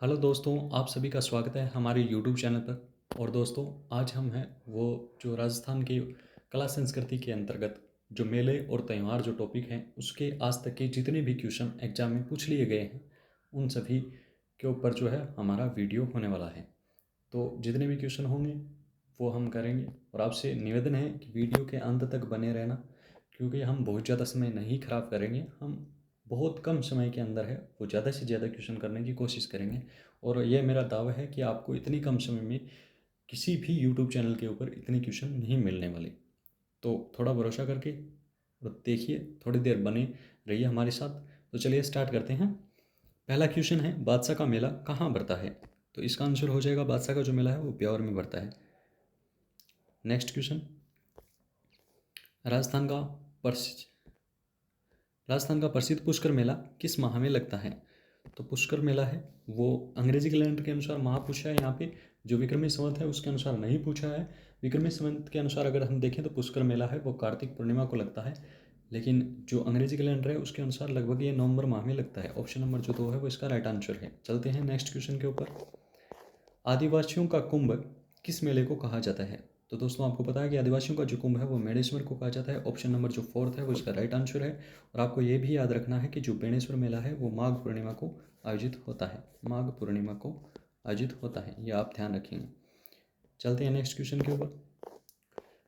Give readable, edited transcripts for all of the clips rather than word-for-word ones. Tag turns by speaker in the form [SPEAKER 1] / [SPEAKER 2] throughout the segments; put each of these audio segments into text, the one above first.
[SPEAKER 1] Hello दोस्तों, आप सभी का स्वागत है हमारे यूट्यूब चैनल पर। और दोस्तों, आज हम हैं वो जो राजस्थान की कला संस्कृति के अंतर्गत जो मेले और त्यौहार जो टॉपिक हैं उसके आज तक के जितने भी क्वेश्चन एग्जाम में पूछ लिए गए हैं उन सभी के ऊपर जो है हमारा वीडियो होने वाला है। तो जितने भी क्वेश्चन होंगे वो हम करेंगे और आपसे निवेदन है कि वीडियो के अंत तक बने रहना, क्योंकि हम बहुत ज़्यादा समय नहीं ख़राब करेंगे। हम बहुत कम समय के अंदर है वो ज़्यादा से ज़्यादा क्वेश्चन करने की कोशिश करेंगे। और यह मेरा दावा है कि आपको इतनी कम समय में किसी भी यूट्यूब चैनल के ऊपर इतने क्वेश्चन नहीं मिलने वाले। तो थोड़ा भरोसा करके और देखिए, थोड़ी देर बने रहिए हमारे साथ। तो चलिए स्टार्ट करते हैं। पहला क्वेश्चन है, बादशाह का मेला कहाँ भरता है? तो इसका आंसर हो जाएगा बादशाह का जो मेला है वो ब्यावर में भरता है। नेक्स्ट क्वेश्चन, राजस्थान का प्रसिद्ध राजस्थान का प्रसिद्ध पुष्कर मेला किस माह में लगता है? तो पुष्कर मेला है वो अंग्रेजी कैलेंडर के अनुसार माह पूछा है यहाँ पे, जो विक्रमी संवत है उसके अनुसार नहीं पूछा है। विक्रमी संवत के अनुसार अगर हम देखें तो पुष्कर मेला है वो कार्तिक पूर्णिमा को लगता है, लेकिन जो अंग्रेजी कैलेंडर है उसके अनुसार लगभग ये नवंबर माह में लगता है। ऑप्शन नंबर जो 2 है वो इसका राइट आंसर है। चलते हैं नेक्स्ट क्वेश्चन के ऊपर। आदिवासियों का कुंभ किस मेले को कहा जाता है? तो दोस्तों, आपको पता है कि आदिवासियों का जो कुंभ है वो बेणेश्वर को कहा जाता है। ऑप्शन नंबर जो 4 है वो इसका राइट आंसर है। और आपको ये भी याद रखना है कि जो बेणेश्वर मेला है वो माघ पूर्णिमा को आयोजित होता है। माघ पूर्णिमा को आयोजित होता है, ये आप ध्यान रखेंगे। चलते हैं नेक्स्ट क्वेश्चन के ऊपर।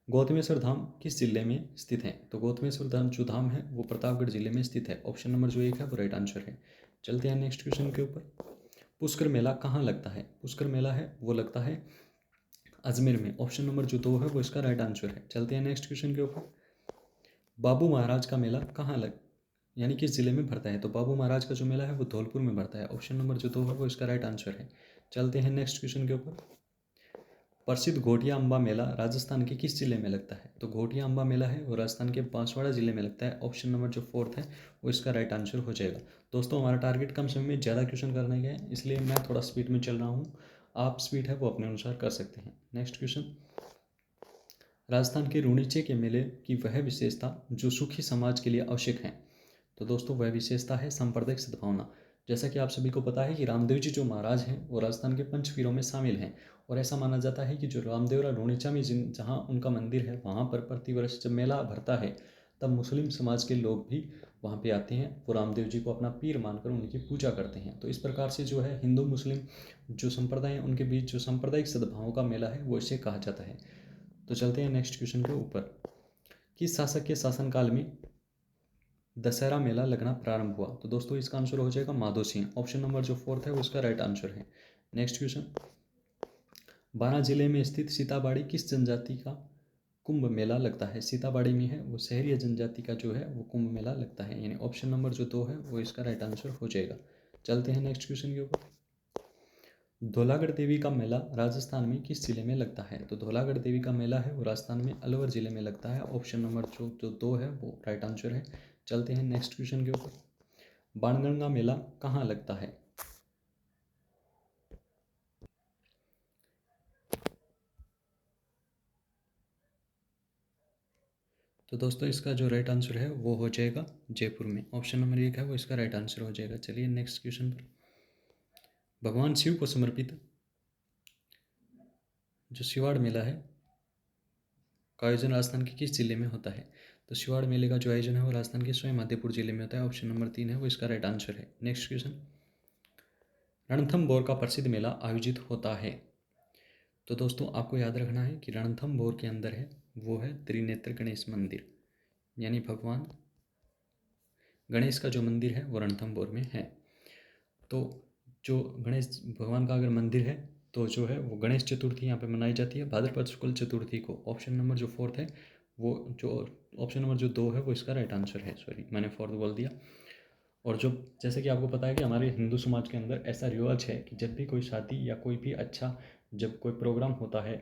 [SPEAKER 1] गौतमेश्वर धाम किस जिले में स्थित है? तो गौतमेश्वर धाम जो धाम है वो प्रतापगढ़ जिले में स्थित है। ऑप्शन नंबर जो 1 है वो राइट आंसर है। चलते हैं नेक्स्ट क्वेश्चन के ऊपर। पुष्कर मेला कहाँ लगता है? पुष्कर मेला है वो लगता है अजमेर में। ऑप्शन नंबर जो 2 है वो इसका राइट आंसर है। चलते हैं नेक्स्ट क्वेश्चन के ऊपर। बाबू महाराज का मेला कहाँ लग यानी किस जिले में भरता है? तो बाबू महाराज का जो मेला है वो धौलपुर में भरता है। ऑप्शन नंबर जो 2 है वो इसका राइट आंसर है। चलते हैं नेक्स्ट क्वेश्चन के ऊपर। प्रसिद्ध घोटिया अम्बा मेला राजस्थान के किस जिले में लगता है? तो घोटिया अम्बा मेला है वो राजस्थान के बांसवाड़ा जिले में लगता है। ऑप्शन नंबर जो 4 है वो इसका राइट आंसर हो जाएगा। दोस्तों, हमारा टारगेट कम समय में ज़्यादा क्वेश्चन करने का है, इसलिए मैं थोड़ा स्पीड में चल रहा हूँ। आप स्पीड है वो अपने अनुसार कर सकते हैं। नेक्स्ट क्वेश्चन, राजस्थान के रुणीचे के मेले की वह विशेषता जो सुखी समाज के लिए आवश्यक है? तो दोस्तों, वह विशेषता है सांप्रदायिक सद्भावना। जैसा कि आप सभी को पता है कि रामदेव जी जो महाराज हैं वो राजस्थान के पंचवीरों में शामिल हैं। और ऐसा माना जाता है कि जो रामदेवरा रुणीचा में जहाँ उनका मंदिर है वहाँ पर प्रतिवर्ष जब मेला भरता है तब मुस्लिम समाज के लोग भी वहाँ पे आते हैं। वो रामदेव जी को अपना पीर मानकर उनकी पूजा करते हैं। तो इस प्रकार से जो है हिंदू मुस्लिम जो संप्रदाय हैं उनके बीच जो सांप्रदायिक सद्भाव का मेला है वो इसे कहा जाता है। तो चलते हैं नेक्स्ट क्वेश्चन के ऊपर। किस शासक के शासनकाल में दशहरा मेला लगना प्रारंभ हुआ? तो दोस्तों, इसका आंसर हो जाएगा माधो सिंह। ऑप्शन नंबर जो 4 है वो इसका राइट आंसर है। नेक्स्ट क्वेश्चन, बारां जिले में स्थित सीताबाड़ी किस जनजाति का कुंभ मेला लगता है? सीताबाड़ी में है वो शहरी जनजाति का जो है वो कुंभ मेला लगता है, यानी ऑप्शन नंबर जो 2 है वो इसका राइट आंसर हो जाएगा। चलते हैं नेक्स्ट क्वेश्चन के ऊपर। धौलागढ़ देवी का मेला राजस्थान में किस जिले में लगता है? तो धौलागढ़ देवी का मेला है वो राजस्थान में अलवर जिले में लगता है। ऑप्शन नंबर जो 2 है वो राइट आंसर है। चलते हैं नेक्स्ट क्वेश्चन के ऊपर। बाणगंगा मेला कहाँ लगता है? तो दोस्तों, इसका जो राइट आंसर है वो हो जाएगा जयपुर में। ऑप्शन नंबर 1 है वो इसका राइट आंसर हो जाएगा। चलिए नेक्स्ट क्वेश्चन पर। भगवान शिव को समर्पित जो शिवाड़ मेला है का आयोजन राजस्थान के किस जिले में होता है? तो शिवाड़ मेले का जो आयोजन है वो राजस्थान के स्वयं मध्यपुर जिले में होता है। ऑप्शन नंबर 3 है वो इसका राइट आंसर है। नेक्स्ट क्वेश्चन, रणथंभौर का प्रसिद्ध मेला आयोजित होता है? तो दोस्तों, आपको याद रखना है कि रणथंभौर के अंदर है वो है त्रिनेत्र गणेश मंदिर, यानी भगवान गणेश का जो मंदिर है वो रणथंभौर में है। तो जो गणेश भगवान का अगर मंदिर है तो जो है वो गणेश चतुर्थी यहाँ पे मनाई जाती है भाद्रपद शुक्ल चतुर्थी को। ऑप्शन नंबर जो 4 है वो जो ऑप्शन नंबर जो 2 है वो इसका राइट आंसर है। सॉरी, मैंने 4 बोल दिया। और जो जैसे कि आपको पता है कि हमारे हिंदू समाज के अंदर ऐसा रिवाज है कि जब भी कोई शादी या कोई भी अच्छा जब कोई प्रोग्राम होता है,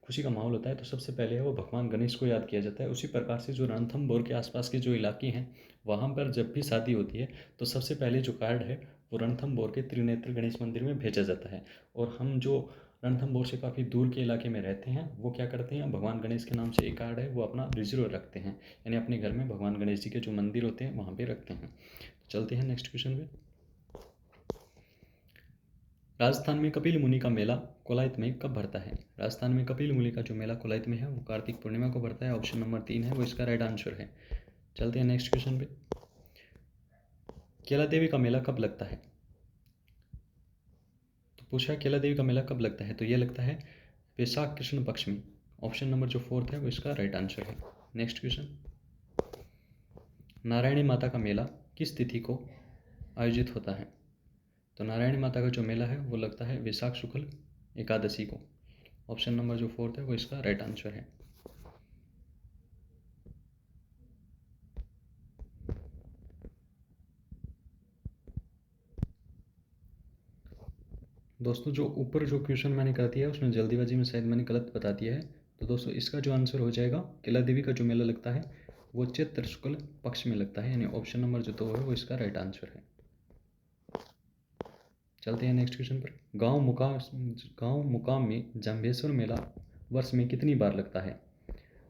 [SPEAKER 1] खुशी का माहौल होता है, तो सबसे पहले है वो भगवान गणेश को याद किया जाता है। उसी प्रकार से जो रणथंभौर के आसपास के जो इलाके हैं वहाँ पर जब भी शादी होती है तो सबसे पहले जो कार्ड है वो रणथंभौर के त्रिनेत्र गणेश मंदिर में भेजा जाता है। और हम जो रणथंभौर से काफ़ी दूर के इलाके में रहते हैं वो क्या करते हैं, भगवान गणेश के नाम से एक कार्ड है वो अपना रिजर्व रखते हैं, यानी अपने घर में भगवान गणेश जी के जो मंदिर होते हैं वहाँ पे रखते हैं। चलते हैं नेक्स्ट क्वेश्चन पे। राजस्थान में कपिल मुनि का मेला कोलायत में कब भरता है? राजस्थान में कपिल मुनि का जो मेला कोलायत में है वो कार्तिक पूर्णिमा को भरता है। ऑप्शन नंबर 3 है वो इसका राइट आंसर है। चलते हैं नेक्स्ट क्वेश्चन पे। केला देवी का मेला कब लगता है? तो पूछा केला देवी का मेला कब लगता है, तो ये लगता है वैशाख कृष्ण पक्ष में। ऑप्शन नंबर जो 4 है वो इसका राइट आंसर है। नेक्स्ट क्वेश्चन, नारायणी माता का मेला किस तिथि को आयोजित होता है? तो नारायणी माता का जो मेला है वो लगता है वैशाख शुक्ल एकादशी को। ऑप्शन नंबर जो 4 है वो इसका राइट आंसर है। दोस्तों जो ऊपर जो क्वेश्चन मैंने कर दिया है उसमें जल्दीबाजी में शायद मैंने गलत बता दिया है। तो दोस्तों इसका जो आंसर हो जाएगा, केला देवी का जो मेला लगता है वो चैत्र शुक्ल पक्ष में लगता है, यानी ऑप्शन नंबर जो 2 है वो इसका राइट आंसर है। चलते हैं नेक्स्ट क्वेश्चन पर। गांव मुकाम में जंभेश्वर मेला वर्ष में कितनी बार लगता है?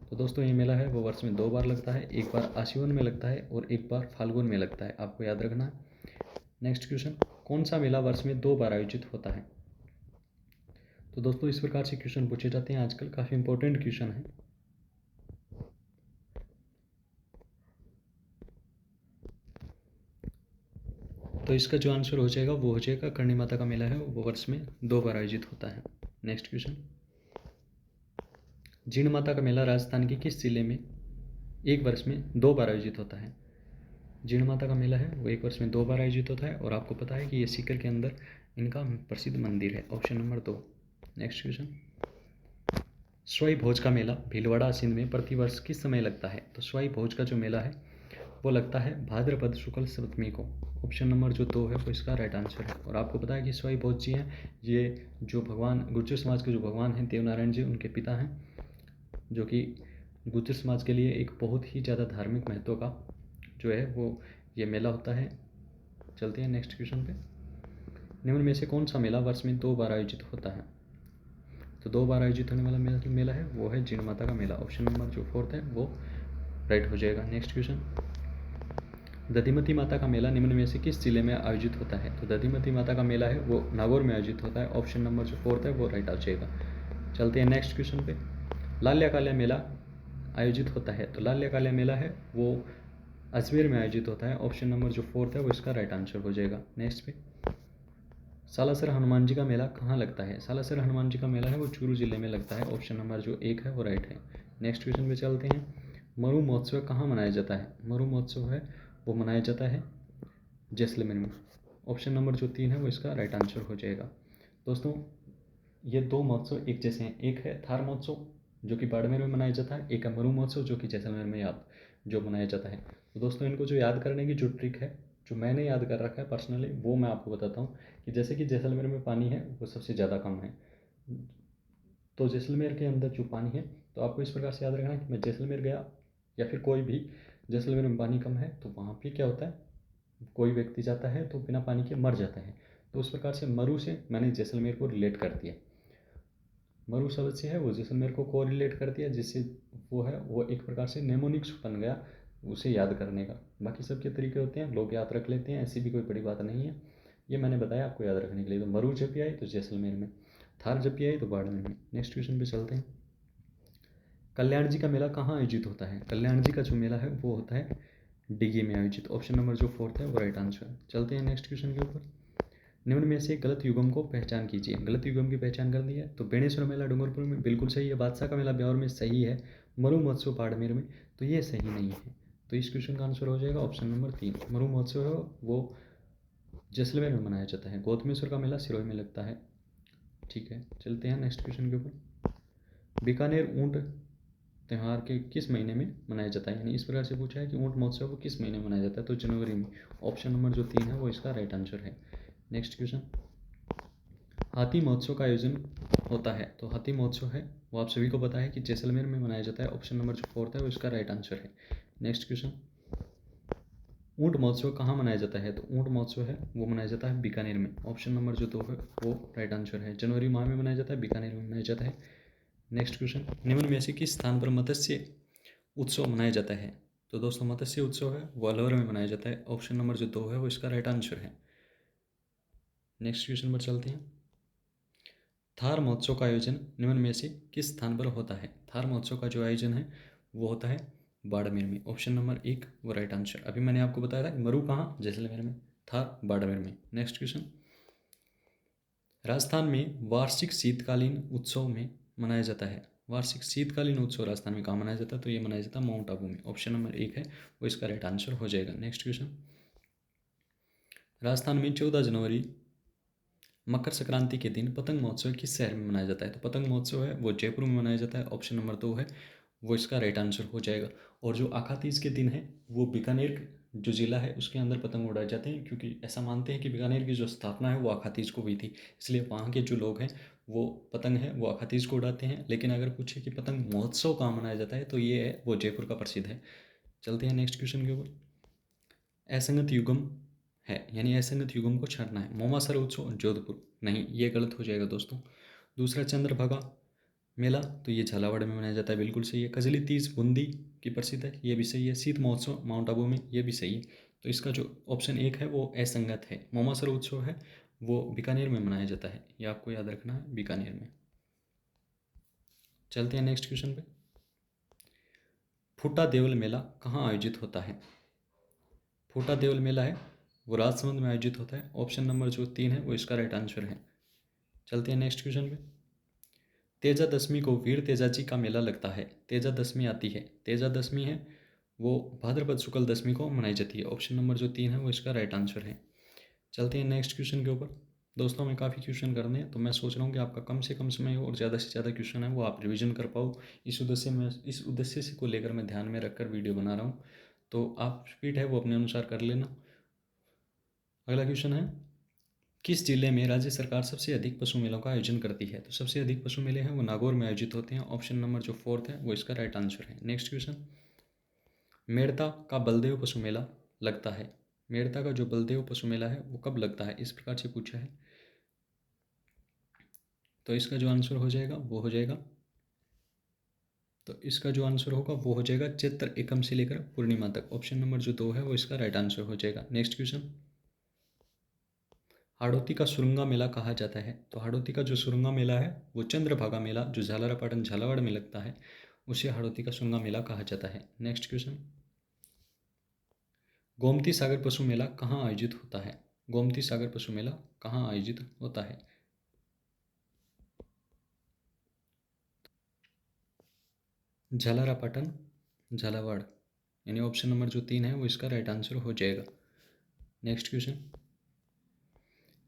[SPEAKER 1] तो दोस्तों ये मेला है वो वर्ष में 2 बार लगता है। एक बार आश्विन में लगता है और एक बार फाल्गुन में लगता है, आपको याद रखना है। नेक्स्ट क्वेश्चन, कौन सा मेला वर्ष में 2 बार आयोजित होता है? तो दोस्तों इस प्रकार से क्वेश्चन पूछे जाते हैं आजकल, काफ़ी इंपॉर्टेंट क्वेश्चन है। तो इसका जो आंसर हो जाएगा वो हो जाएगा करणी माता का मेला है वो वर्ष में 2 बार आयोजित होता है। नेक्स्ट क्वेश्चन, जीण माता का मेला राजस्थान के किस जिले में एक वर्ष में 2 बार आयोजित होता है? जीण माता का मेला है वो एक वर्ष में 2 बार आयोजित होता है और आपको पता है कि ये सीकर के अंदर इनका प्रसिद्ध मंदिर है। Option number 2। नेक्स्ट क्वेश्चन, स्वाई भोज का मेला भीलवाड़ा सिंध में प्रतिवर्ष किस समय लगता है? तो स्वाई भोज का जो मेला है वो लगता है भाद्रपद शुक्ल सप्तमी को। ऑप्शन नंबर जो 2 है वो इसका राइट आंसर है। और आपको पता है कि स्वाई भोज जी हैं, ये जो भगवान गुर्जर समाज के जो भगवान हैं देवनारायण जी, उनके पिता हैं, जो कि गुर्जर समाज के लिए एक बहुत ही ज़्यादा धार्मिक महत्व का जो है वो ये मेला होता है। चलते हैं नेक्स्ट क्वेश्चन पे। निम्न में से कौन सा मेला वर्ष में 2 बार आयोजित होता है? तो 2 बार आयोजित होने वाला मेला है वो है जीण माता का मेला। ऑप्शन नंबर जो 4 है वो राइट हो जाएगा। नेक्स्ट क्वेश्चन, दधिमती माता का मेला निम्न में से किस जिले में आयोजित होता है? तो दधिमती माता का मेला है वो नागौर में आयोजित होता है। ऑप्शन नंबर जो 4 है वो राइट आ जाएगा। चलते हैं नेक्स्ट क्वेश्चन पे। लाल्या काल्या मेला आयोजित होता है, तो लाल्या काल्या मेला है वो अजमेर में आयोजित होता है। ऑप्शन नंबर जो 4 है वो इसका राइट आंसर हो जाएगा। नेक्स्ट पे, सालासर हनुमान जी का मेला कहाँ लगता है? सालासर हनुमान जी का मेला है वो चूरू जिले में लगता है। ऑप्शन नंबर जो 1 है वो राइट है। नेक्स्ट क्वेश्चन पे चलते हैं। मरु महोत्सव कहाँ मनाया जाता है? मरु महोत्सव है वो मनाया जाता है जैसलमेर में। ऑप्शन नंबर जो 3 है वो इसका राइट आंसर हो जाएगा। दोस्तों ये 2 महोत्सव एक जैसे हैं, एक है थार महोत्सव जो कि बाड़मेर में मनाया जाता है, एक है मरु महोत्सव जो कि जैसलमेर में जो मनाया जाता है। तो दोस्तों इनको जो याद करने की जो ट्रिक है, जो मैंने याद कर रखा है पर्सनली, वो मैं आपको बताता हूँ कि जैसे कि जैसलमेर में पानी है वो सबसे ज़्यादा कम है, तो जैसलमेर के अंदर जो पानी है, तो आपको इस प्रकार से याद रखना कि मैं जैसलमेर गया या फिर कोई भी जैसलमेर में पानी कम है तो वहाँ पे क्या होता है, कोई व्यक्ति जाता है तो बिना पानी के मर जाता है। तो उस प्रकार से मरु से मैंने जैसलमेर को रिलेट कर दिया, मरु शब्द से है वो जैसलमेर को कोरिलेट कर दिया, जिससे वो है वो एक प्रकार से नेमोनिक्स बन गया उसे याद करने का। बाकी सबके तरीके होते हैं, लोग याद रख लेते हैं, ऐसी भी कोई बड़ी बात नहीं है। ये मैंने बताया आपको याद रखने के लिए। तो मरु जब भी आई तो जैसलमेर में, थार जब भी आई तो बाड़मेर में। नेक्स्ट क्वेश्चन पे चलते हैं। कल्याण जी का मेला कहाँ आयोजित होता है? कल्याण जी का जो मेला है वो होता है डिगी में आयोजित। ऑप्शन नंबर जो 4 है वो राइट आंसर। चलते हैं नेक्स्ट क्वेश्चन के ऊपर। निम्न में से गलत युगम को पहचान कीजिए। गलत युगम की पहचान कर दी है, तो बेणेश्वर मेला डूंगरपुर में बिल्कुल सही है, बादशाह का मेला ब्यावर में सही है, मरु महोत्सव बाड़मेर में तो ये सही नहीं है। तो इस क्वेश्चन का आंसर हो जाएगा ऑप्शन नंबर 3। मरु महोत्सव है वो जैसलमेर में मनाया जाता है। गौतमेश्वर का मेला सिरोही में लगता है। ठीक है, चलते हैं नेक्स्ट क्वेश्चन के ऊपर। बीकानेर ऊँट त्यौहार के किस महीने में मनाया जाता है? यानी इस प्रकार से पूछा है कि ऊँट महोत्सव को किस महीने में मनाया जाता है, तो जनवरी में। ऑप्शन नंबर जो 3 है वो इसका राइट आंसर है। नेक्स्ट क्वेश्चन, हाथी महोत्सव का आयोजन होता है, तो हाथी महोत्सव है वो आप सभी को पता है कि जैसलमेर में मनाया जाता है। ऑप्शन नंबर जो 4 है वो इसका राइट आंसर है। नेक्स्ट क्वेश्चन, ऊँट महोत्सव कहाँ मनाया जाता है? तो ऊँट महोत्सव है वो मनाया जाता है बीकानेर में। ऑप्शन नंबर जो 2 है वो राइट आंसर है। जनवरी माह में मनाया जाता है, बीकानेर में मनाया जाता है। नेक्स्ट क्वेश्चन, निम्न में से किस स्थान पर मत्स्य उत्सव मनाया जाता है? तो दोस्तों मत्स्य उत्सव है वो अलवर में मनाया जाता है। ऑप्शन नंबर जो 2 है वो इसका राइट आंसर है। नेक्स्ट क्वेश्चन पर चलते हैं। थार महोत्सव का आयोजन निम्न में से किस स्थान पर होता है? थार महोत्सव का जो आयोजन है वो होता है बाड़मेर में। ऑप्शन नंबर 1 वो राइट आंसर। अभी मैंने आपको बताया था कि मरु कहाँ, जैसलमेर में, थार बाड़मेर में। नेक्स्ट क्वेश्चन, राजस्थान में वार्षिक शीतकालीन उत्सव में मनाया जाता है। वार्षिक शीतकालीन उत्सव राजस्थान में कहाँ मनाया जाता है? तो ये मनाया जाता है माउंट आबू में। ऑप्शन नंबर 1 है वो इसका राइट आंसर हो जाएगा। नेक्स्ट क्वेश्चन, राजस्थान में 14 जनवरी मकर संक्रांति के दिन पतंग महोत्सव किस शहर में मनाया जाता है? तो पतंग महोत्सव है वो जयपुर में मनाया जाता है। ऑप्शन नंबर 2 है वो इसका राइट आंसर हो जाएगा। और जो आखातीज के दिन है वो बीकानेर जो ज़िला है उसके अंदर पतंग उड़ाए जाते हैं, क्योंकि ऐसा मानते हैं कि बीकानेर की जो स्थापना है वो आखातीज को हुई थी, इसलिए वहाँ के जो लोग हैं वो पतंग है वो आखातीज को उड़ाते हैं। लेकिन अगर पूछे कि पतंग महोत्सव कहाँ मनाया जाता है तो ये है वो जयपुर का प्रसिद्ध है। चलते हैं नेक्स्ट क्वेश्चन के ऊपर। असंगत युग्म है, यानी असंगत युग्म को छांटना है। मोमासर उत्सव जोधपुर, नहीं ये गलत हो जाएगा दोस्तों। दूसरा चंद्रभागा मेला तो ये झालावाड़ में मनाया जाता है, बिल्कुल सही है। कजली तीज बूंदी की प्रसिद्ध है, ये भी सही है। शीत महोत्सव माउंट आबू में, ये भी सही है। तो इसका जो ऑप्शन 1 है वो असंगत है। मोमासर उत्सव है वो बीकानेर में मनाया जाता है, ये आपको याद रखना है, बीकानेर में। चलते हैं नेक्स्ट क्वेश्चन पे। फूटा देवल मेला कहाँ आयोजित होता है? फूटा देवल मेला है वो राजसमंद में आयोजित होता है। ऑप्शन नंबर जो 3 है वो इसका राइट आंसर है। चलते हैं नेक्स्ट क्वेश्चन पे। तेजा दशमी को वीर तेजाजी का मेला लगता है। तेजा दशमी आती है, तेजा दशमी है वो भाद्रपद शुक्ल दशमी को मनाई जाती है। ऑप्शन नंबर जो 3 है वो इसका राइट आंसर है। चलते हैं नेक्स्ट क्वेश्चन के ऊपर। दोस्तों मैं काफ़ी क्वेश्चन करने हैं तो मैं सोच रहा हूँ कि आपका कम से कम समय हो और ज़्यादा से ज़्यादा क्वेश्चन है वो आप रिवीजन कर पाओ। इस उद्देश्य से को लेकर मैं ध्यान में रखकर वीडियो बना रहा हूँ, तो आप स्पीड है वो अपने अनुसार कर लेना। अगला क्वेश्चन है, किस जिले में राज्य सरकार सबसे अधिक पशु मेलों का आयोजन करती है? तो सबसे अधिक पशु मेले हैं वो नागौर में आयोजित होते हैं। ऑप्शन नंबर जो 4 है वो इसका राइट आंसर है। नेक्स्ट क्वेश्चन, मेड़ता का बलदेव पशु मेला लगता है। मेड़ता का जो बलदेव पशु मेला है वो कब लगता है, इस प्रकार से पूछा है। तो इसका जो आंसर हो जाएगा वो हो जाएगा, तो इसका जो आंसर होगा वो हो जाएगा चैत्र एकम से लेकर पूर्णिमा तक। ऑप्शन नंबर जो 2 है वो इसका राइट आंसर हो जाएगा। नेक्स्ट क्वेश्चन, हाड़ौती का सुरंगा मेला कहा जाता है। तो हाड़ौती का जो सुरंगा मेला है वो चंद्रभागा मेला जो झालरापाटन झालावाड़ में लगता है उसे हाड़ौती का सुरंगा मेला कहा जाता है। नेक्स्ट क्वेश्चन, गोमती सागर पशु मेला कहाँ आयोजित होता है? गोमती सागर पशु मेला कहाँ आयोजित होता है? झालरापाटन झालावाड़, यानी ऑप्शन नंबर जो 3 है वो इसका राइट आंसर हो जाएगा। नेक्स्ट क्वेश्चन,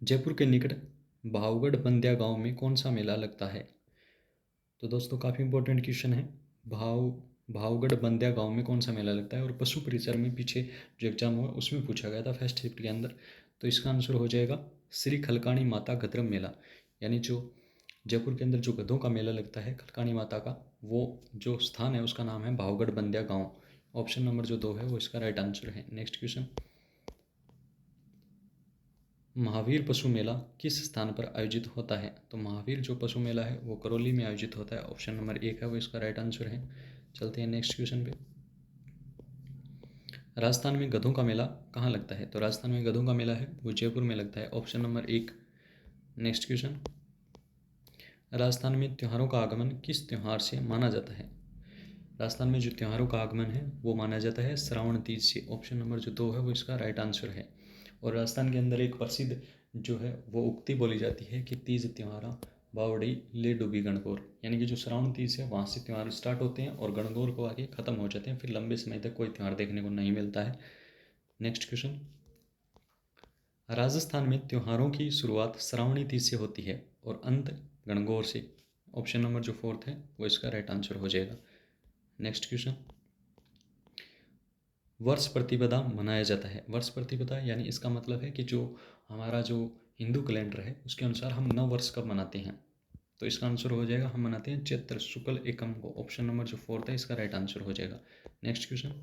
[SPEAKER 1] जयपुर के निकट भावगढ़ बंद्या गांव में कौन सा मेला लगता है? तो दोस्तों काफ़ी इंपॉर्टेंट क्वेश्चन है। भाव भावगढ़ बंद्या गांव में कौन सा मेला लगता है? और पशु परिचर में पीछे जो एग्जाम हुआ उसमें पूछा गया था फर्स्ट शिफ्ट के अंदर। तो इसका आंसर हो जाएगा श्री खलकाणी माता गधर्म मेला, यानी जो जयपुर के अंदर जो गधों का मेला लगता है खलकाणी माता का, वो जो स्थान है उसका नाम है भावगढ़ बंद्या गाँव। ऑप्शन नंबर जो 2 है वो इसका राइट आंसर है। नेक्स्ट क्वेश्चन, महावीर पशु मेला किस स्थान पर आयोजित होता है? तो महावीर जो पशु मेला है वो करौली में आयोजित होता है। ऑप्शन नंबर 1 है वो इसका राइट आंसर है। चलते हैं नेक्स्ट क्वेश्चन पे। राजस्थान में गधों का मेला कहाँ लगता है? तो राजस्थान में गधों का मेला है वो जयपुर में लगता है। Option number 1। Next question, Rajasthan में त्योहारों का आगमन किस त्योहार से माना जाता है? राजस्थान में जो त्योहारों का आगमन है वो माना जाता है श्रावण तीज से। ऑप्शन नंबर जो 2 है वो इसका राइट आंसर है। और राजस्थान के अंदर एक प्रसिद्ध जो है वो उक्ति बोली जाती है कि तीज त्योहारा बावड़ी ले डूबी गणगौर, यानी कि जो श्रावण तीज है वहाँ से त्यौहार स्टार्ट होते हैं और गणगौर को आके ख़त्म हो जाते हैं, फिर लंबे समय तक कोई त्यौहार देखने को नहीं मिलता है। नेक्स्ट क्वेश्चन, राजस्थान में त्योहारों की शुरुआत श्रावणी तीज से होती है और अंत गणगौर से। ऑप्शन नंबर जो 4 है वो इसका राइट आंसर हो जाएगा। नेक्स्ट क्वेश्चन, वर्ष प्रतिपदा मनाया जाता है। वर्ष प्रतिपदा यानी इसका मतलब है कि जो हमारा जो हिंदू कैलेंडर है उसके अनुसार हम नव वर्ष कब मनाते हैं। तो इसका आंसर हो जाएगा हम मनाते हैं चैत्र शुक्ल एकम को। ऑप्शन नंबर जो 4 है इसका राइट आंसर हो जाएगा। नेक्स्ट क्वेश्चन,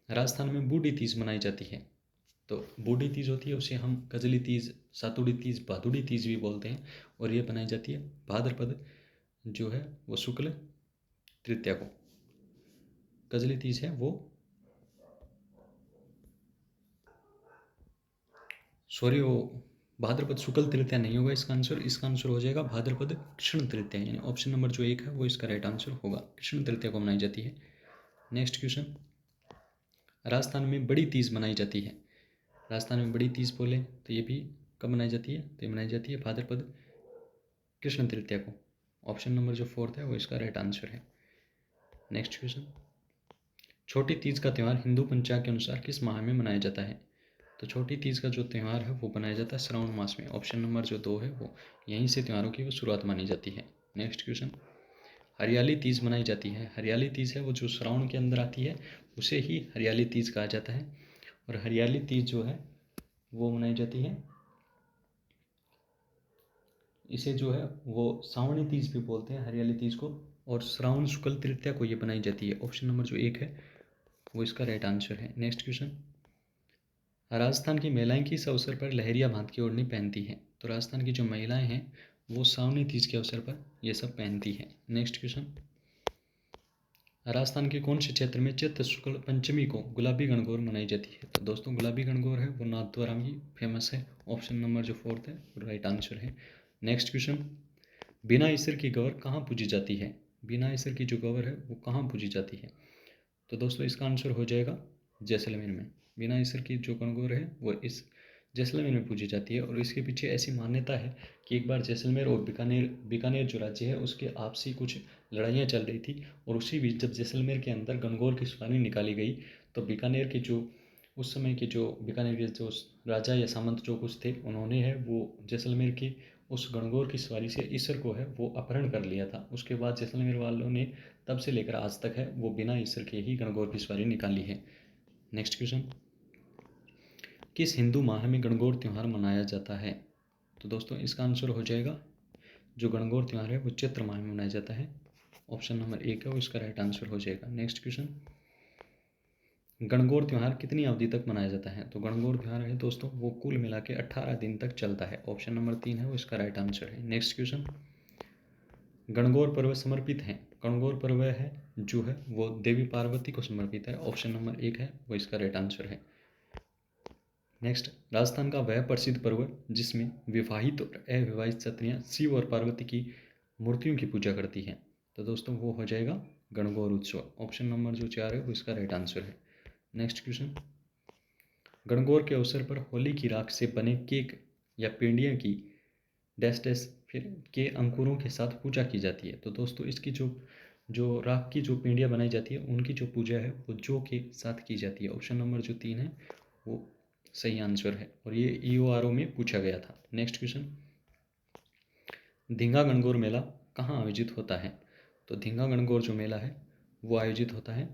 [SPEAKER 1] राजस्थान में बूढ़ी तीज मनाई जाती है। तो बूढ़ी तीज होती है उसे हम कजली तीज, सातुड़ी तीज, भादुड़ी तीज भी बोलते हैं और ये बनाई जाती है भाद्रपद जो है वो शुक्ल तृतीया को। कजली तीज है वो सॉरी वो भाद्रपद शुक्ल तृतीया नहीं होगा इसका आंसर हो जाएगा भाद्रपद कृष्ण तृतीया, यानी ऑप्शन नंबर जो 1 है वो इसका राइट आंसर होगा। कृष्ण तृतीया को मनाई जाती है। नेक्स्ट क्वेश्चन, राजस्थान में बड़ी तीज मनाई जाती है। राजस्थान में बड़ी तीज बोले तो ये भी कब मनाई जाती है, तो ये मनाई जाती है भाद्रपद कृष्ण तृतीया को। ऑप्शन नंबर जो 4 है वो इसका राइट आंसर है। नेक्स्ट क्वेश्चन, छोटी तीज का त्यौहार हिंदू पंचांग के अनुसार किस माह में मनाया जाता है। तो छोटी तीज का जो त्यौहार है वो मनाया जाता है श्रावण मास में। ऑप्शन नंबर जो 2 है वो यहीं से त्योहारों की वो शुरुआत मानी जाती है। नेक्स्ट क्वेश्चन, हरियाली तीज मनाई जाती है। हरियाली तीज है वो जो श्रावण के अंदर आती है उसे ही हरियाली तीज कहा जाता है। और हरियाली तीज जो है वो मनाई जाती है, इसे जो है वो सावणी तीज भी बोलते हैं हरियाली तीज को। और श्रावण शुक्ल तृतीया को ये बनाई जाती है। ऑप्शन नंबर जो 1 है वो इसका राइट आंसर है। नेक्स्ट क्वेश्चन, राजस्थान की महिलाएं किस अवसर पर लहरिया भात की ओढ़नी पहनती हैं। तो राजस्थान की जो महिलाएं हैं वो सावनी तीज के अवसर पर ये सब पहनती हैं। नेक्स्ट क्वेश्चन, राजस्थान के कौन से क्षेत्र में चैत्र शुक्ल पंचमी को गुलाबी गणगौर मनाई जाती है। तो दोस्तों गुलाबी गणगौर है वो नाथद्वारा में फेमस है। ऑप्शन नंबर जो 4 है वो राइट आंसर है। नेक्स्ट क्वेश्चन, बिना ईसर की गौर कहाँ पूजी जाती है। बिना ईसर की जो गौर है वो कहाँ पूजी जाती है। तो दोस्तों इसका आंसर हो जाएगा जैसलमेर में। बिना ईसर की जो गणगौर है वो इस जैसलमेर में पूजी जाती है। और इसके पीछे ऐसी मान्यता है कि एक बार जैसलमेर और बीकानेर जो राज्य है उसके आपसी कुछ लड़ाइयाँ चल रही थी, और उसी बीच जब जैसलमेर के अंदर गणगौर की सवारी निकाली गई तो बीकानेर के जो उस समय के जो बीकानेर के जो राजा या सामंत जो कुछ थे उन्होंने है वो जैसलमेर की उस गणगौर की सवारी से ईसर को है वो अपहरण कर लिया था। उसके बाद जैसलमेर वालों ने तब से लेकर आज तक है वो बिना ईसर के ही गणगौर की सवारी निकाली है। नेक्स्ट क्वेश्चन, किस हिंदू माह में गणगौर त्यौहार मनाया जाता है। तो दोस्तों इसका आंसर हो जाएगा जो गणगौर त्यौहार है वो चैत्र माह में मनाया जाता है। ऑप्शन नंबर 1 है वो इसका राइट आंसर हो जाएगा। नेक्स्ट क्वेश्चन, गणगौर त्यौहार कितनी अवधि तक मनाया जाता है। तो गणगौर त्यौहार है दोस्तों वो कुल मिला के 18 दिन तक चलता है। ऑप्शन नंबर 3 है वो इसका राइट आंसर है। नेक्स्ट क्वेश्चन, गणगौर पर्व समर्पित है। गणगौर पर्व है जो है वो देवी पार्वती को समर्पित है। ऑप्शन नंबर 1 है वो इसका राइट आंसर है। नेक्स्ट, राजस्थान का वह प्रसिद्ध पर्व जिसमें विवाहित और अविवाहित स्त्रियां शिव और पार्वती की मूर्तियों की पूजा करती हैं। तो दोस्तों वो हो जाएगा गणगौर उत्सव। ऑप्शन नंबर जो 4 है वो इसका राइट आंसर है। नेक्स्ट क्वेश्चन, गणगौर के अवसर पर होली की राख से बने केक या पेंडियाँ की डैश डैश फिर के अंकुरों के साथ पूजा की जाती है। तो दोस्तों इसकी जो जो राख की जो पेंडियाँ बनाई जाती है उनकी जो पूजा है वो जौ के साथ की जाती है। ऑप्शन नंबर जो 3 है वो सही आंसर है और ये EORO में पूछा गया था। नेक्स्ट क्वेश्चन, धींगा गणगौर मेला कहाँ आयोजित होता है। तो धींगा गणगौर जो मेला है वो आयोजित होता है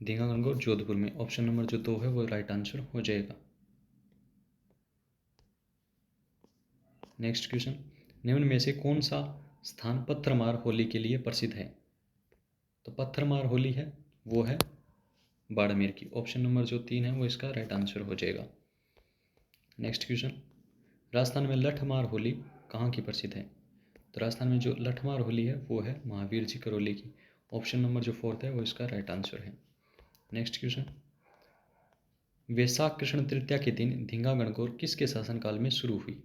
[SPEAKER 1] धींगा गणगौर जोधपुर में। ऑप्शन नंबर जो 2 है वो राइट आंसर हो जाएगा। नेक्स्ट क्वेश्चन, निम्न में से कौन सा स्थान पत्थरमार होली के लिए प्रसिद्ध है। तो पत्थरमार होली है वो है बाड़मेर की। ऑप्शन नंबर जो 3 है वो इसका राइट आंसर हो जाएगा। नेक्स्ट क्वेश्चन, राजस्थान में लठमार होली कहाँ की प्रसिद्ध है। तो राजस्थान में जो लठमार होली है वो है महावीर जी करौली की। ऑप्शन नंबर जो 4 है वो इसका राइट आंसर है। नेक्स्ट क्वेश्चन, वैशाख कृष्ण तृतीया के दिन धींगा गणगौर किसके शासनकाल में शुरू हुई।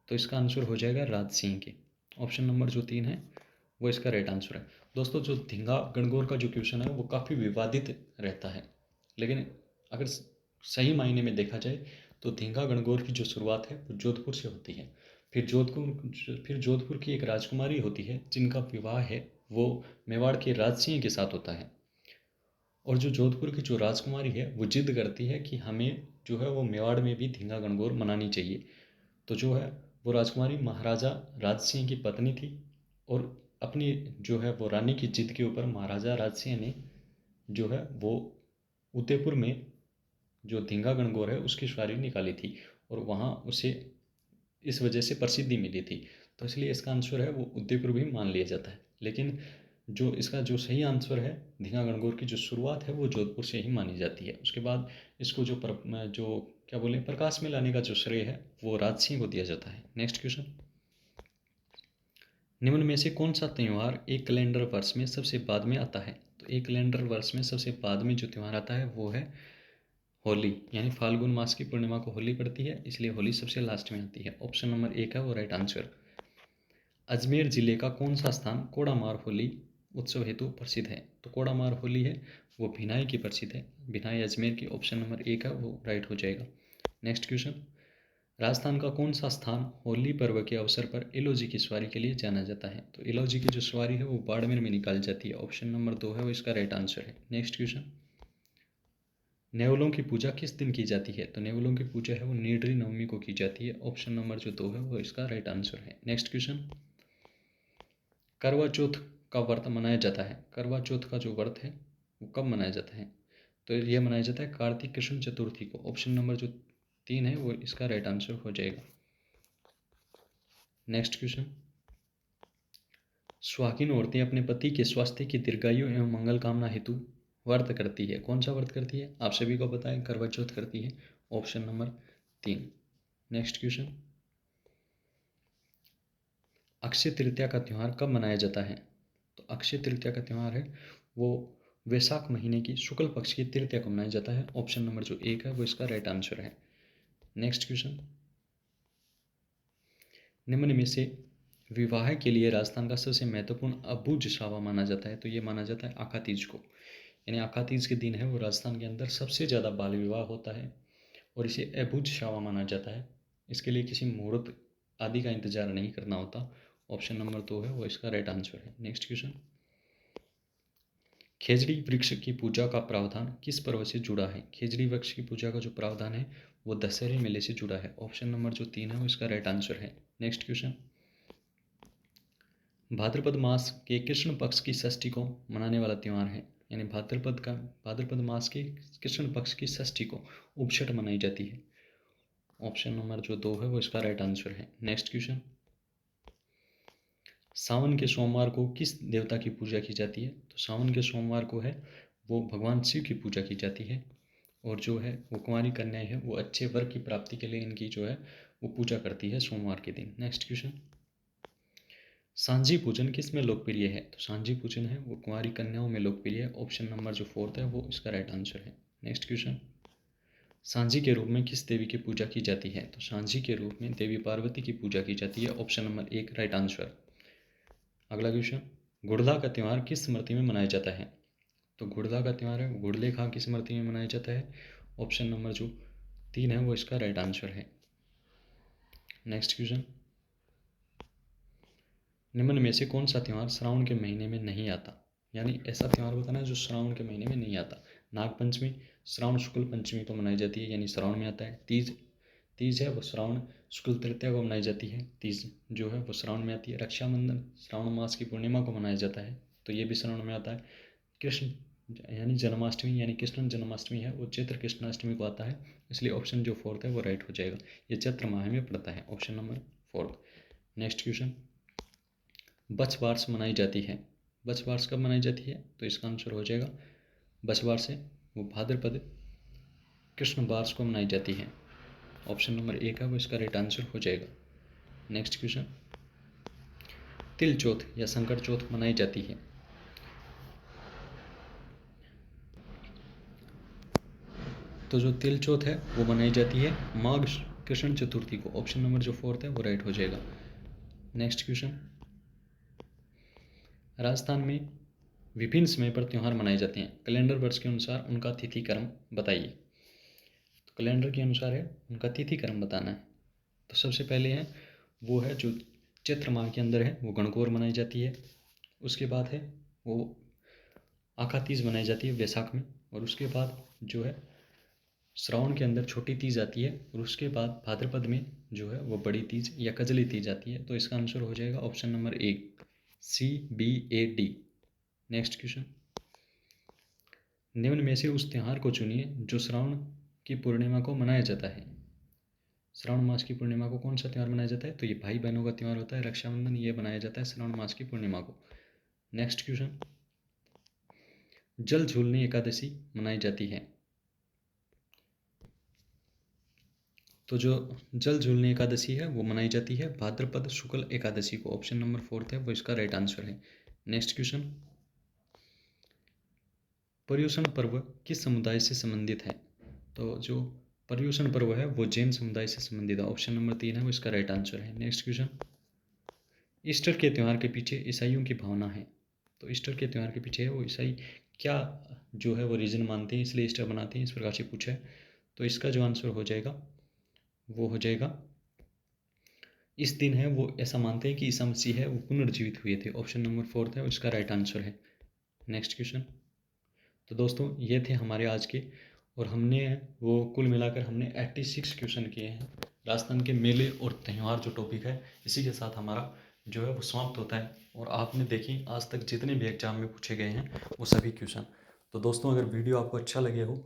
[SPEAKER 1] तो इसका आंसर हो जाएगा राज सिंह के। ऑप्शन नंबर जो 3 है वो इसका राइट आंसर है। दोस्तों जो धींगा गणगौर का जो क्वेश्चन है वो काफ़ी विवादित रहता है, लेकिन अगर सही मायने में देखा जाए तो धींगा गणगौर की जो शुरुआत है वो जोधपुर से होती है। फिर जोधपुर की एक राजकुमारी होती है जिनका विवाह है वो मेवाड़ के राज सिंह के साथ होता है। और जो जोधपुर की जो राजकुमारी है वो जिद करती है कि हमें जो है वो मेवाड़ में भी धींगा गणगौर मनानी चाहिए। तो जो है वो राजकुमारी महाराजा राज सिंह की पत्नी थी, और अपनी जो है वो रानी की जिद के ऊपर महाराजा राज सिंह ने जो है वो उदयपुर में जो धींगा गणगौर है उसकी सवारी निकाली थी, और वहाँ उसे इस वजह से प्रसिद्धि मिली थी। तो इसलिए इसका आंसर है वो उदयपुर भी मान लिया जाता है। लेकिन जो इसका जो सही आंसर है धींगा गणगौर की जो शुरुआत है वो जोधपुर से ही मानी जाती है। उसके बाद इसको जो क्या बोलें प्रकाश में लाने का जो श्रेय है वो राज सिंह को दिया जाता है। नेक्स्ट क्वेश्चन, निम्न में से कौन सा त्यौहार एक कैलेंडर वर्ष में सबसे बाद में आता है। तो एक कैलेंडर वर्ष में सबसे बाद में जो त्यौहार आता है वो है होली, यानी फाल्गुन मास की पूर्णिमा को होली पड़ती है, इसलिए होली सबसे लास्ट में आती है। ऑप्शन नंबर 1 है वो राइट आंसर। अजमेर जिले का कौन सा स्थान कोड़ामार होली उत्सव हेतु प्रसिद्ध है? तो कोड़ामार होली है वो भिनाई की प्रसिद्ध है, भिनाई अजमेर की। ऑप्शन नंबर 1 है वो राइट हो जाएगा। नेक्स्ट क्वेश्चन, राजस्थान का कौन सा स्थान होली पर्व के अवसर पर इलोजी की सवारी के लिए जाना जाता है? तो इलोजी की जो सवारी है वो बाड़मेर में निकाली जाती है। ऑप्शन नंबर 2 है वो इसका राइट आंसर है। नेक्स्ट क्वेश्चन, नेवलों की पूजा किस दिन की जाती है? तो नेवलों की पूजा है वो नीडरी नवमी को की जाती है। ऑप्शन नंबर जो 2 है वो इसका राइट आंसर है। नेक्स्ट क्वेश्चन, करवा चौथ का व्रत मनाया जाता है, करवा चौथ का जो व्रत है वो कब मनाया जाता है? तो ये मनाया जाता है कार्तिक कृष्ण चतुर्थी को। ऑप्शन नंबर जो 3 है वो इसका राइट आंसर हो जाएगा। नेक्स्ट क्वेश्चन, सुहागिन औरतें अपने पति के स्वास्थ्य की दीर्घायु एवं मंगल कामना हेतु व्रत करती है, कौन सा व्रत करती है? आप सभी को पता है करवा चौथ करती है। Option number 3। Next question, Akshaya Tritiya का त्यौहार कब मनाया जाता है? तो अक्षय तृतीया का त्यौहार है वो वैशाख महीने की शुक्ल पक्ष की तृतीया को मनाया जाता है। ऑप्शन नंबर जो 1 है वो इसका राइट आंसर है। नेक्स्ट क्वेश्चन, निम्न में से विवाह के लिए राजस्थान का सबसे महत्वपूर्ण अबूझ सावा माना जाता है? तो ये माना जाता है आखा तीज को, यानी आखा तीज के दिन है वो राजस्थान के अंदर सबसे ज़्यादा बाल विवाह होता है और इसे अबूझ सावा माना जाता है। इसके लिए किसी मुहूर्त आदि का इंतजार नहीं करना होता। ऑप्शन नंबर 2 है वो इसका राइट आंसर है। नेक्स्ट क्वेश्चन, खेजड़ी वृक्ष की पूजा का प्रावधान किस पर्व से जुड़ा है? खेजड़ी वृक्ष की पूजा का जो प्रावधान है वो दशहरे मेले से जुड़ा है। ऑप्शन नंबर जो 3 है वो इसका राइट आंसर है। नेक्स्ट क्वेश्चन, भाद्रपद मास के कृष्ण पक्ष की षष्ठी को मनाने वाला त्यौहार है, यानी भाद्रपद मास के कृष्ण पक्ष की षष्ठी को उपछठ मनाई जाती है। ऑप्शन नंबर जो 2 है वो इसका राइट आंसर है। नेक्स्ट क्वेश्चन, सावन के सोमवार को किस देवता की पूजा की जाती है? तो सावन के सोमवार को है वो भगवान शिव की पूजा की जाती है और जो है वो कुंवारी कन्याएं है वो अच्छे वर की प्राप्ति के लिए इनकी जो है वो पूजा करती है सोमवार के दिन। नेक्स्ट क्वेश्चन, सांझी पूजन किस में लोकप्रिय है? तो सांझी पूजन है वो कुंवारी कन्याओं में लोकप्रिय है। ऑप्शन नंबर जो 4 है वो इसका राइट आंसर है। नेक्स्ट क्वेश्चन, सांझी के रूप में किस देवी की पूजा की जाती है? तो सांझी के रूप में देवी पार्वती की पूजा की जाती है। Option number 1 right answer. अगला क्वेश्चन, गुड़ला का त्यौहार किस स्मृति में मनाया जाता है? तो गुड़ला का त्यौहार है गुड़ले खां की स्मृति में मनाया जाता है। ऑप्शन नंबर जो 3 है वो इसका राइट आंसर है। नेक्स्ट क्वेश्चन, निम्न में से कौन सा त्यौहार श्रावण के महीने में नहीं आता? यानी ऐसा त्यौहार बताना है जो श्रावण के महीने में नहीं आता। नागपंचमी श्रावण शुक्ल पंचमी को मनाई जाती है, यानी श्रावण में आता है। तीज है वो श्रावण शुक्ल तृतीया को मनाई जाती है, तीज जो है वो श्रावण में आती है। रक्षाबंधन श्रावण मास की पूर्णिमा को मनाया जाता है, तो ये भी श्रावण में आता है। कृष्ण यानी जन्माष्टमी यानी कृष्ण जन्माष्टमी है वो चैत्र कृष्णाष्टमी को आता है, इसलिए ऑप्शन जो 4 है वो राइट हो जाएगा। ये चैत्र माह में पड़ता है। Option number 4। नेक्स्ट क्वेश्चन, बछ बार्स मनाई जाती है, बछ बार्स कब मनाई जाती है? तो इसका आंसर हो जाएगा बछ बार्स है वो भाद्रपद कृष्ण बार्स को मनाई जाती है। ऑप्शन नंबर 1 है वो इसका राइट आंसर हो जाएगा। नेक्स्ट क्वेश्चन, तिल चौथ या संकट चौथ मनाई जाती है, तो जो तिल चौथ है वो मनाई जाती है माघ कृष्ण चतुर्थी को। ऑप्शन नंबर जो 4 है वो राइट हो जाएगा। नेक्स्ट क्वेश्चन, राजस्थान में विभिन्न समय पर त्यौहार मनाए जाते हैं, कैलेंडर वर्ष के अनुसार उनका तिथि क्रम बताइए। तो कैलेंडर के अनुसार है उनका तिथि क्रम बताना है। तो सबसे पहले है वो है जो चैत्र माह के अंदर है वो गणगौर मनाई जाती है। उसके बाद है वो आखा तीज मनाई जाती है वैशाख में, और उसके बाद जो है श्रावण के अंदर छोटी तीज आती है, और उसके बाद भाद्रपद में जो है वो बड़ी तीज या कजली तीज आती है। तो इसका आंसर हो जाएगा option number 1 CBAD। Next question, निम्न में से उस त्यौहार को चुनिए जो श्रावण की पूर्णिमा को मनाया जाता है। श्रावण मास की पूर्णिमा को कौन सा त्यौहार मनाया जाता है? तो ये भाई बहनों का त्यौहार होता है रक्षाबंधन, ये मनाया जाता है श्रावण मास की पूर्णिमा को। नेक्स्ट क्वेश्चन, जल झूलनी एकादशी मनाई जाती है, तो जो जल झूलनी एकादशी है वो मनाई जाती है भाद्रपद शुक्ल एकादशी को। ऑप्शन नंबर 4 है वो इसका राइट आंसर है। नेक्स्ट क्वेश्चन, पर्युषण पर्व किस समुदाय से संबंधित है? तो जो पर्युषण पर्व है वो जैन समुदाय से संबंधित है। ऑप्शन नंबर 3 है वो इसका राइट आंसर है। नेक्स्ट क्वेश्चन, ईस्टर के त्यौहार के पीछे ईसाइयों की भावना है। तो ईस्टर के त्यौहार के पीछे वो ईसाई क्या जो है वो रीज़न मानते हैं इसलिए ईस्टर मनाते हैं, इस प्रकार से पूछा है। तो इसका जो आंसर हो जाएगा वो हो जाएगा, इस दिन है वो ऐसा मानते हैं कि ईसा मसीह है वो पुनर्जीवित हुए थे। ऑप्शन नंबर 4 है और इसका राइट आंसर है। नेक्स्ट क्वेश्चन, तो दोस्तों ये थे हमारे आज के, और हमने वो कुल मिलाकर हमने 86 क्वेश्चन किए हैं। राजस्थान के मेले और त्यौहार जो टॉपिक है, इसी के साथ हमारा जो है वो समाप्त होता है। और आपने देखी आज तक जितने भी एग्जाम में पूछे गए हैं वो सभी क्वेश्चन। तो दोस्तों अगर वीडियो आपको अच्छा लगे हो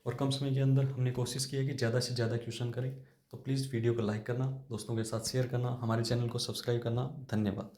[SPEAKER 1] और कम समय के अंदर हमने कोशिश की है कि ज़्यादा से ज़्यादा क्वेश्चन करें, तो प्लीज़ वीडियो को लाइक करना, दोस्तों के साथ शेयर करना, हमारे चैनल को सब्सक्राइब करना। धन्यवाद।